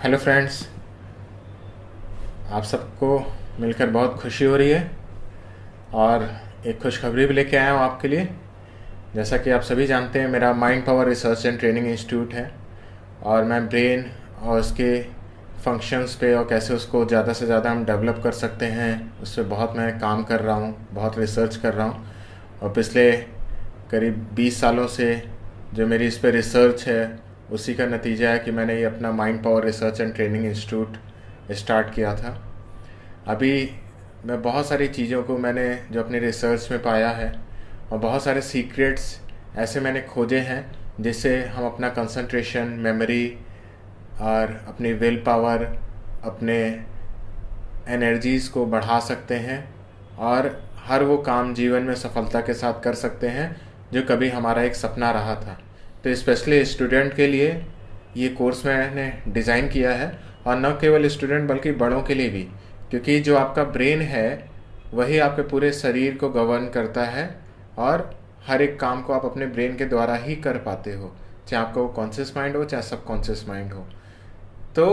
Hello friends, आप सबको मिलकर बहुत खुशी हो रही है और एक खुशखबरी भी लेके आया हूँ आपके लिए। जैसा कि आप सभी जानते हैं, मेरा mind power research and training institute है और मैं ब्रेन और उसके फंक्शंस पे और कैसे उसको ज़्यादा से ज़्यादा हम डेवलप कर सकते हैं उस पर बहुत मैं काम कर रहा हूँ, बहुत रिसर्च कर रहा हूँ। और पिछले करीब 20 सालों से जो मेरी इस पर रिसर्च है उसी का नतीजा है कि मैंने ये अपना mind power research and training institute start किया था। अभी मैं बहुत सारी चीज़ों को मैंने जो अपनी रिसर्च में पाया है और बहुत सारे सीक्रेट्स ऐसे मैंने खोजे हैं जिससे हम अपना कंसंट्रेशन, मेमोरी और अपनी विल पावर, अपने एनर्जीज़ को बढ़ा सकते हैं और हर वो काम जीवन में सफलता के साथ कर सकते हैं जो कभी हमारा एक सपना रहा था। तो स्पेशली स्टूडेंट के लिए ये कोर्स मैंने डिज़ाइन किया है और न केवल स्टूडेंट बल्कि बड़ों के लिए भी, क्योंकि जो आपका ब्रेन है वही आपके पूरे शरीर को गवर्न करता है और हर एक काम को आप अपने ब्रेन के द्वारा ही कर पाते हो, चाहे आपका वो कॉन्शियस माइंड हो चाहे सबकॉन्शियस माइंड हो। तो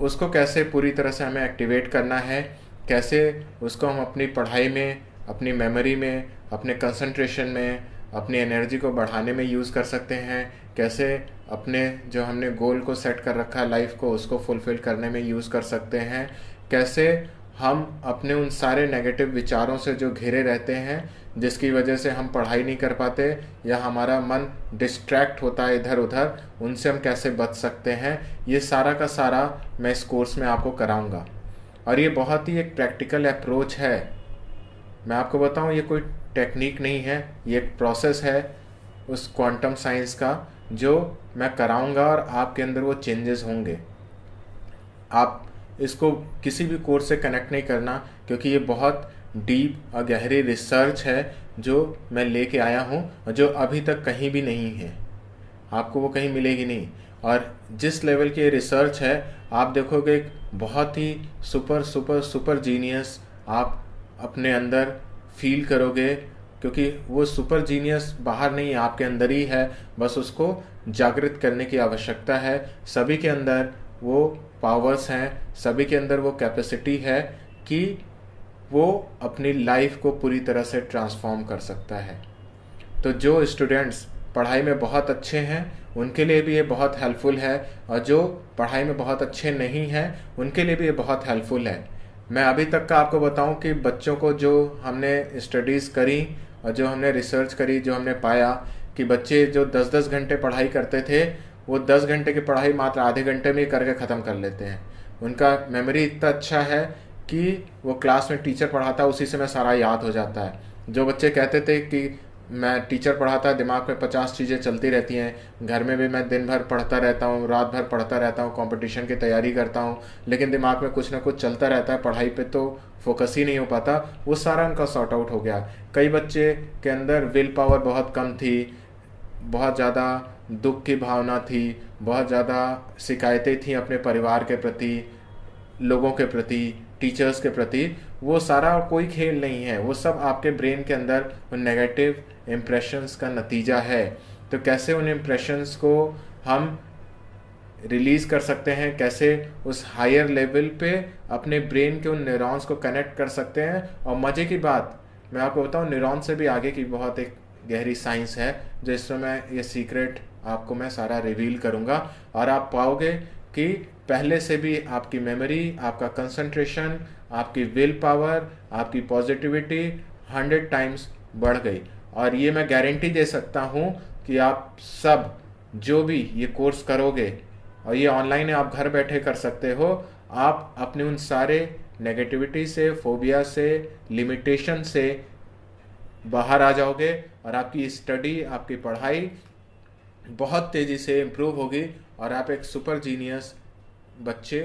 उसको कैसे पूरी तरह से हमें एक्टिवेट करना है, कैसे उसको हम अपनी पढ़ाई में, अपनी मेमोरी में, अपने कंसंट्रेशन में, अपनी एनर्जी को बढ़ाने में यूज़ कर सकते हैं, कैसे अपने जो हमने गोल को सेट कर रखा है लाइफ को उसको फुलफ़िल करने में यूज़ कर सकते हैं, कैसे हम अपने उन सारे नेगेटिव विचारों से जो घिरे रहते हैं जिसकी वजह से हम पढ़ाई नहीं कर पाते या हमारा मन डिस्ट्रैक्ट होता है इधर उधर, उनसे हम कैसे बच सकते हैं, ये सारा का सारा मैं इस कोर्स में आपको कराऊंगा। और ये बहुत ही एक प्रैक्टिकल अप्रोच है। मैं आपको बताऊं, ये कोई टेक्निक नहीं है, ये एक प्रोसेस है उस क्वांटम साइंस का जो मैं कराऊंगा और आपके अंदर वो चेंजेस होंगे। आप इसको किसी भी कोर्स से कनेक्ट नहीं करना, क्योंकि ये बहुत डीप और गहरी रिसर्च है जो मैं लेके आया हूँ और जो अभी तक कहीं भी नहीं है, आपको वो कहीं मिलेगी नहीं। और जिस लेवल की रिसर्च है आप देखोगे एक बहुत ही सुपर सुपर सुपर जीनियस आप अपने अंदर फील करोगे, क्योंकि वो सुपर जीनियस बाहर नहीं है, आपके अंदर ही है। बस उसको जागृत करने की आवश्यकता है। सभी के अंदर वो पावर्स हैं, सभी के अंदर वो कैपेसिटी है कि वो अपनी लाइफ को पूरी तरह से ट्रांसफॉर्म कर सकता है। तो जो स्टूडेंट्स पढ़ाई में बहुत अच्छे हैं उनके लिए भी ये बहुत हेल्पफुल है और जो पढ़ाई में बहुत अच्छे नहीं हैं उनके लिए भी ये बहुत हेल्पफुल है। मैं अभी तक का आपको बताऊं कि बच्चों को जो हमने स्टडीज़ करी और जो हमने रिसर्च करी, जो हमने पाया कि बच्चे जो 10-10 घंटे पढ़ाई करते थे वो 10 घंटे की पढ़ाई मात्र आधे घंटे में ही करके ख़त्म कर लेते हैं। उनका मेमोरी इतना अच्छा है कि वो क्लास में टीचर पढ़ाता है उसी से मैं सारा याद हो जाता है। जो बच्चे कहते थे कि मैं टीचर पढ़ाता है दिमाग में 50 चीज़ें चलती रहती हैं, घर में भी मैं दिन भर पढ़ता रहता हूँ, रात भर पढ़ता रहता हूँ, कंपटीशन की तैयारी करता हूँ, लेकिन दिमाग में कुछ ना कुछ चलता रहता है, पढ़ाई पे तो फोकस ही नहीं हो पाता, वो सारा उनका सॉर्ट आउट हो गया। कई बच्चे के अंदर विल पावर बहुत कम थी, बहुत ज़्यादा दुख की भावना थी, बहुत ज़्यादा शिकायतें थी अपने परिवार के प्रति, लोगों के प्रति, टीचर्स के प्रति। वो सारा कोई खेल नहीं है, वो सब आपके ब्रेन के अंदर उन नेगेटिव इम्प्रेशंस का नतीजा है। तो कैसे उन इम्प्रेशंस को हम रिलीज़ कर सकते हैं, कैसे उस हायर लेवल पे अपने ब्रेन के उन न्यूरॉन्स को कनेक्ट कर सकते हैं। और मज़े की बात मैं आपको बताऊं, न्यूरॉन से भी आगे की बहुत एक गहरी साइंस है जो इसमें मैं ये सीक्रेट आपको मैं सारा रिवील करूंगा और आप पाओगे कि पहले से भी आपकी मेमोरी, आपका कंसंट्रेशन, आपकी विल पावर, आपकी पॉजिटिविटी 100 टाइम्स बढ़ गई। और ये मैं गारंटी दे सकता हूँ कि आप सब जो भी ये कोर्स करोगे, और ये ऑनलाइन है, आप घर बैठे कर सकते हो, आप अपने उन सारे नेगेटिविटी से, फोबिया से, लिमिटेशन से बाहर आ जाओगे और आपकी स्टडी, आपकी पढ़ाई बहुत तेज़ी से इम्प्रूव होगी और आप एक सुपर जीनियस बच्चे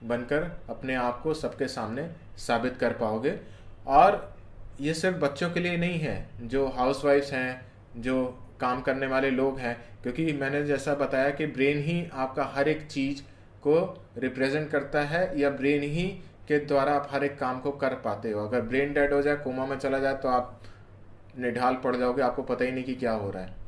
बनकर अपने आप को सबके सामने साबित कर पाओगे। और ये सिर्फ बच्चों के लिए नहीं है, जो हाउसवाइफ्स हैं, जो काम करने वाले लोग हैं, क्योंकि मैंने जैसा बताया कि ब्रेन ही आपका हर एक चीज़ को रिप्रेजेंट करता है या ब्रेन ही के द्वारा आप हर एक काम को कर पाते हो। अगर ब्रेन डेड हो जाए, कोमा में चला जाए, तो आप निढाल पड़ जाओगे, आपको पता ही नहीं कि क्या हो रहा है।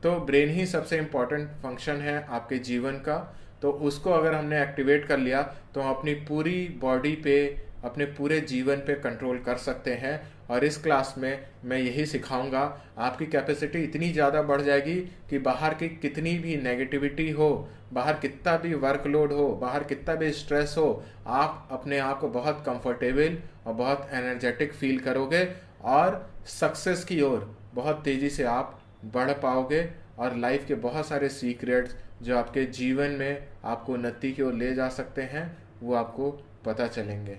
तो ब्रेन ही सबसे इम्पॉर्टेंट फंक्शन है आपके जीवन का। तो उसको अगर हमने एक्टिवेट कर लिया तो हम अपनी पूरी बॉडी पे, अपने पूरे जीवन पे कंट्रोल कर सकते हैं। और इस क्लास में मैं यही सिखाऊंगा। आपकी कैपेसिटी इतनी ज़्यादा बढ़ जाएगी कि बाहर की कितनी भी नेगेटिविटी हो, बाहर कितना भी वर्कलोड हो, बाहर कितना भी स्ट्रेस हो, आप अपने आप को बहुत कंफर्टेबल और बहुत एनर्जेटिक फील करोगे और सक्सेस की ओर बहुत तेज़ी से आप बढ़ पाओगे। और लाइफ के बहुत सारे सीक्रेट्स जो आपके जीवन में आपको उन्नति की ओर ले जा सकते हैं वो आपको पता चलेंगे।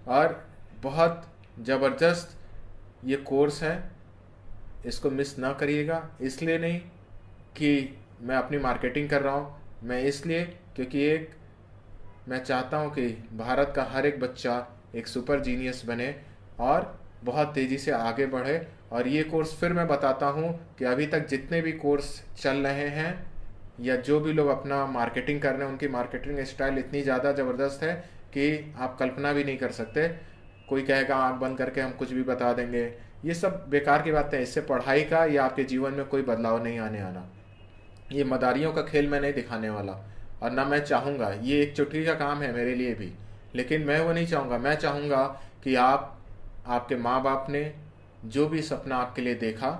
और बहुत ज़बरदस्त ये कोर्स है, इसको मिस ना करिएगा। इसलिए नहीं कि मैं अपनी मार्केटिंग कर रहा हूँ, मैं इसलिए क्योंकि मैं चाहता हूँ कि भारत का हर एक बच्चा एक सुपर जीनियस बने और बहुत तेज़ी से आगे बढ़े। और ये कोर्स फिर मैं बताता हूँ कि अभी तक जितने भी कोर्स चल रहे हैं या जो भी लोग अपना मार्केटिंग कर रहे हैं, उनकी मार्केटिंग स्टाइल इतनी ज़्यादा ज़बरदस्त है कि आप कल्पना भी नहीं कर सकते। कोई कहेगा आँख बंद करके हम कुछ भी बता देंगे, ये सब बेकार की बातें हैं। इससे पढ़ाई का या आपके जीवन में कोई बदलाव नहीं आना। ये मदारियों का खेल मैं नहीं दिखाने वाला और ना मैं चाहूँगा। ये एक चुटकी का काम है मेरे लिए भी, लेकिन मैं वो नहीं चाहूँगा। मैं चाहूँगा कि आपके माँ बाप ने जो भी सपना आपके लिए देखा,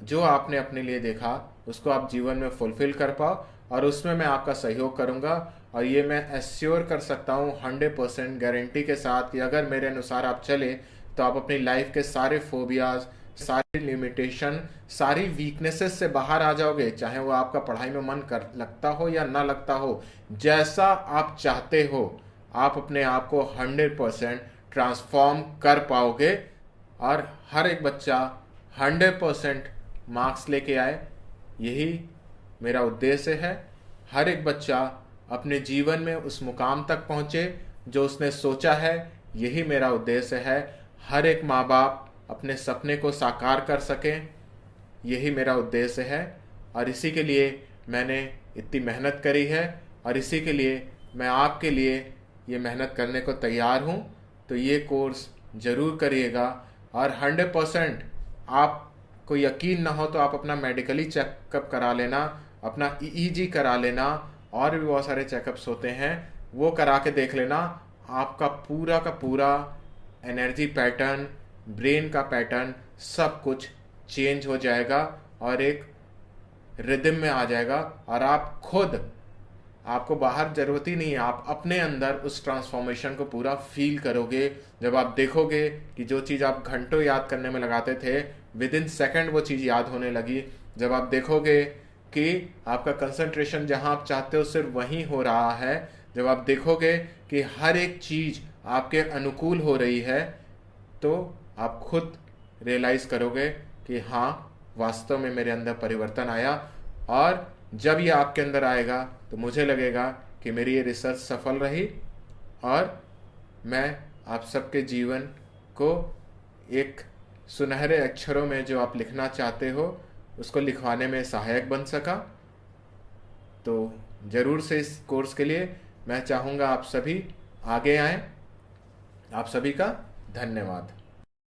जो आपने अपने लिए देखा, उसको आप जीवन में फुलफिल कर पाओ। और उसमें मैं आपका सहयोग करूँगा। और ये मैं एश्योर कर सकता हूँ 100% गारंटी के साथ कि अगर मेरे अनुसार आप चले तो आप अपनी लाइफ के सारे फोबियाज, सारी लिमिटेशन, सारी वीकनेसेस से बाहर आ जाओगे। चाहे वो आपका पढ़ाई में मन कर लगता हो या ना लगता हो, जैसा आप चाहते हो आप अपने आप को 100% ट्रांसफॉर्म कर पाओगे। और हर एक बच्चा 100% मार्क्स लेके आए, यही मेरा उद्देश्य है। हर एक बच्चा अपने जीवन में उस मुकाम तक पहुँचे जो उसने सोचा है, यही मेरा उद्देश्य है। हर एक माँ बाप अपने सपने को साकार कर सकें, यही मेरा उद्देश्य है। और इसी के लिए मैंने इतनी मेहनत करी है और इसी के लिए मैं आपके लिए ये मेहनत करने को तैयार हूँ। तो ये कोर्स ज़रूर करिएगा। और 100% आपको यकीन ना हो तो आप अपना मेडिकली चेकअप करा लेना, अपना ईईजी करा लेना, और भी बहुत सारे चेकअप्स होते हैं, वो करा के देख लेना। आपका पूरा का पूरा एनर्जी पैटर्न, ब्रेन का पैटर्न, सब कुछ चेंज हो जाएगा और एक रिदम में आ जाएगा। और आप खुद, आपको बाहर ज़रूरत ही नहीं है, आप अपने अंदर उस ट्रांसफॉर्मेशन को पूरा फील करोगे। जब आप देखोगे कि जो चीज़ आप घंटों याद करने में लगाते थे, विद इन सेकेंड वो चीज़ याद होने लगी। जब आप देखोगे कि आपका कंसंट्रेशन जहां आप चाहते हो सिर्फ वहीं हो रहा है, जब आप देखोगे कि हर एक चीज़ आपके अनुकूल हो रही है, तो आप खुद रियलाइज़ करोगे कि हाँ, वास्तव में मेरे अंदर परिवर्तन आया। और जब ये आपके अंदर आएगा तो मुझे लगेगा कि मेरी ये रिसर्च सफल रही और मैं आप सबके जीवन को एक सुनहरे अक्षरों में जो आप लिखना चाहते हो उसको लिखवाने में सहायक बन सका। तो ज़रूर से इस कोर्स के लिए मैं चाहूँगा आप सभी आगे आएं। आप सभी का धन्यवाद।